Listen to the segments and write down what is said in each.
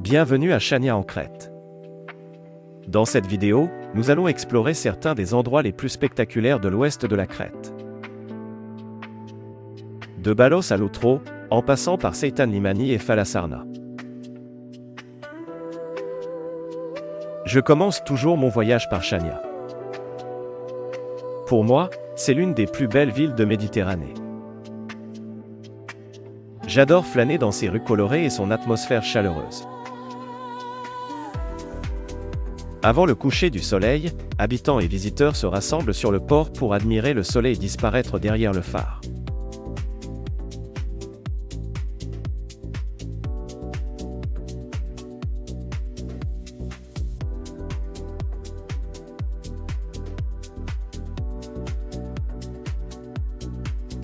Bienvenue à Chania en Crète. Dans cette vidéo, nous allons explorer certains des endroits les plus spectaculaires de l'ouest de la Crète. De Balos à Loutro, en passant par Seitan Limani et Falasarna. Je commence toujours mon voyage par Chania. Pour moi, c'est l'une des plus belles villes de Méditerranée. J'adore flâner dans ses rues colorées et son atmosphère chaleureuse. Avant le coucher du soleil, habitants et visiteurs se rassemblent sur le port pour admirer le soleil disparaître derrière le phare.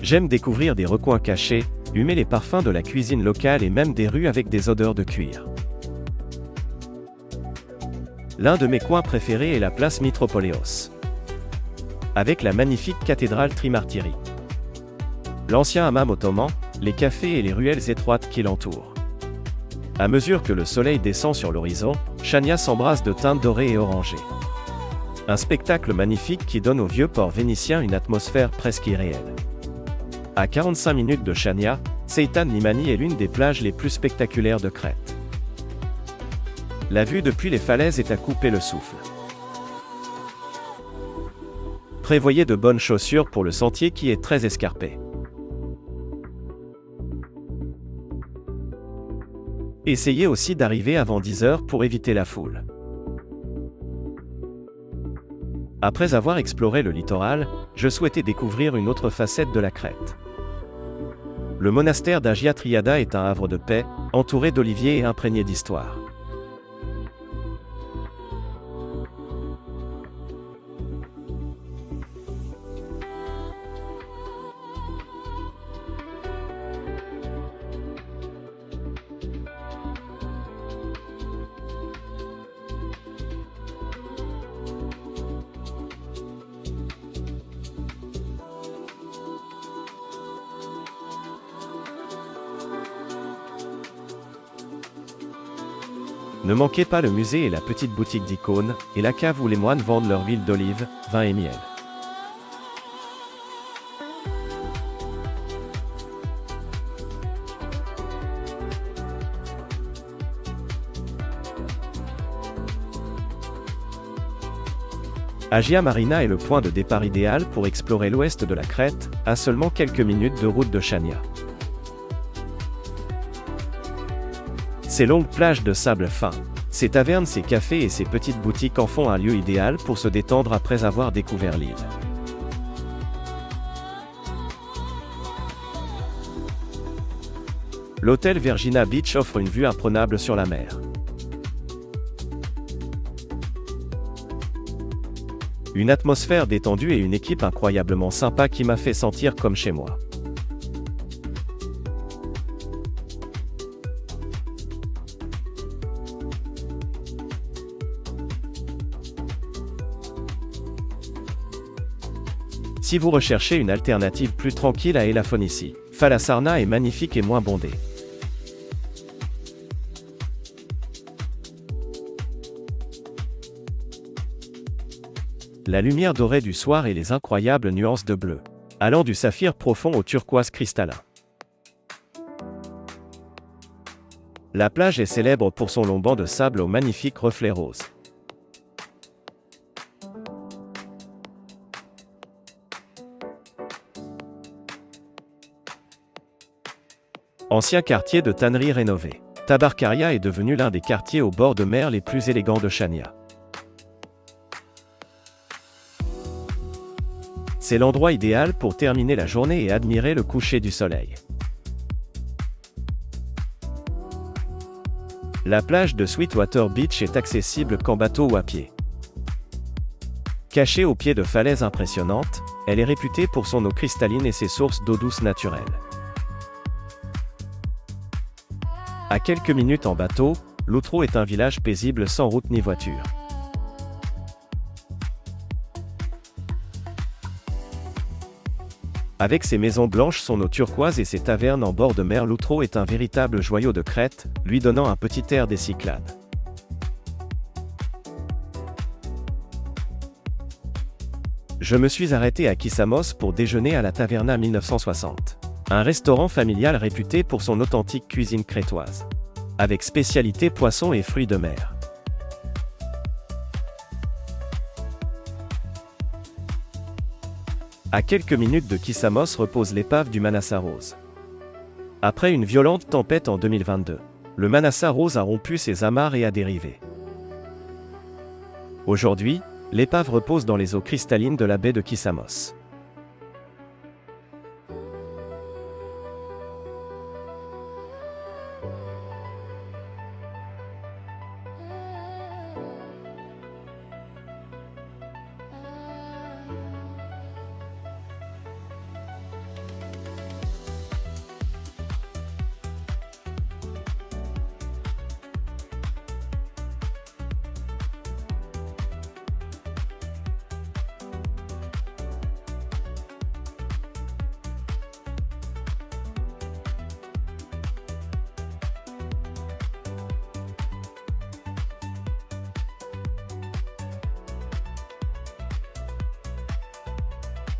J'aime découvrir des recoins cachés, humer les parfums de la cuisine locale et même des rues avec des odeurs de cuir. L'un de mes coins préférés est la place Mitropoléos, avec la magnifique cathédrale Trimartyri, l'ancien hammam ottoman, les cafés et les ruelles étroites qui l'entourent. À mesure que le soleil descend sur l'horizon, Chania s'embrasse de teintes dorées et orangées. Un spectacle magnifique qui donne au vieux port vénitien une atmosphère presque irréelle. À 45 minutes de Chania, Seitan Limani est l'une des plages les plus spectaculaires de Crète. La vue depuis les falaises est à couper le souffle. Prévoyez de bonnes chaussures pour le sentier qui est très escarpé. Essayez aussi d'arriver avant 10 heures pour éviter la foule. Après avoir exploré le littoral, je souhaitais découvrir une autre facette de la Crète. Le monastère d'Agia Triada est un havre de paix, entouré d'oliviers et imprégné d'histoire. Ne manquez pas le musée et la petite boutique d'icônes, et la cave où les moines vendent leur huile d'olive, vin et miel. Agia Marina est le point de départ idéal pour explorer l'ouest de la Crète, à seulement quelques minutes de route de Chania. Ces longues plages de sable fin, ces tavernes, ces cafés et ces petites boutiques en font un lieu idéal pour se détendre après avoir découvert l'île. L'hôtel Vergina Beach offre une vue imprenable sur la mer. Une atmosphère détendue et une équipe incroyablement sympa qui m'a fait sentir comme chez moi. Si vous recherchez une alternative plus tranquille à Elafonici, Falasarna est magnifique et moins bondée. La lumière dorée du soir et les incroyables nuances de bleu, allant du saphir profond au turquoise cristallin. La plage est célèbre pour son long banc de sable aux magnifiques reflets roses. Ancien quartier de tannerie rénové, Tabarcaria est devenu l'un des quartiers au bord de mer les plus élégants de Chania. C'est l'endroit idéal pour terminer la journée et admirer le coucher du soleil. La plage de Sweetwater Beach est accessible qu'en bateau ou à pied. Cachée au pied de falaises impressionnantes, elle est réputée pour son eau cristalline et ses sources d'eau douce naturelle. À quelques minutes en bateau, Loutro est un village paisible sans route ni voiture. Avec ses maisons blanches, son eau turquoise et ses tavernes en bord de mer, l'Outreau est un véritable joyau de Crète, lui donnant un petit air des Cyclades. Je me suis arrêté à Kissamos pour déjeuner à la Taverna 1960. Un restaurant familial réputé pour son authentique cuisine crétoise. Avec spécialité poissons et fruits de mer. À quelques minutes de Kissamos repose l'épave du Manassa Rose. Après une violente tempête en 2022, le Manassa Rose a rompu ses amarres et a dérivé. Aujourd'hui, l'épave repose dans les eaux cristallines de la baie de Kissamos.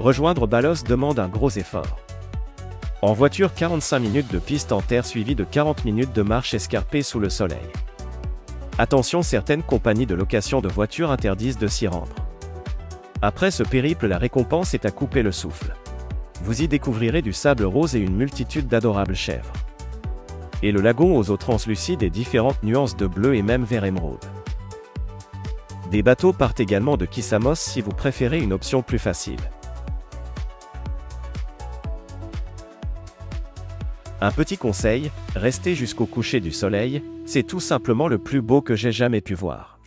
Rejoindre Balos demande un gros effort. En voiture, 45 minutes de piste en terre suivies de 40 minutes de marche escarpée sous le soleil. Attention, certaines compagnies de location de voitures interdisent de s'y rendre. Après ce périple, la récompense est à couper le souffle. Vous y découvrirez du sable rose et une multitude d'adorables chèvres. Et le lagon aux eaux translucides et différentes nuances de bleu et même vert émeraude. Des bateaux partent également de Kissamos si vous préférez une option plus facile. Un petit conseil, restez jusqu'au coucher du soleil, c'est tout simplement le plus beau que j'ai jamais pu voir.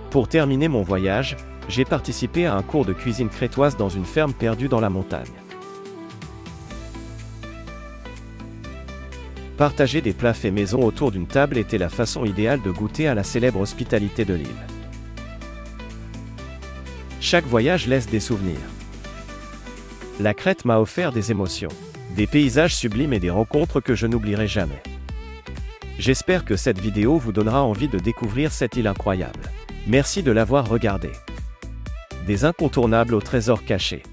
Pour terminer mon voyage, j'ai participé à un cours de cuisine crétoise dans une ferme perdue dans la montagne. Partager des plats faits maison autour d'une table était la façon idéale de goûter à la célèbre hospitalité de l'île. Chaque voyage laisse des souvenirs. La Crète m'a offert des émotions, des paysages sublimes et des rencontres que je n'oublierai jamais. J'espère que cette vidéo vous donnera envie de découvrir cette île incroyable. Merci de l'avoir regardée. Des incontournables aux trésors cachés.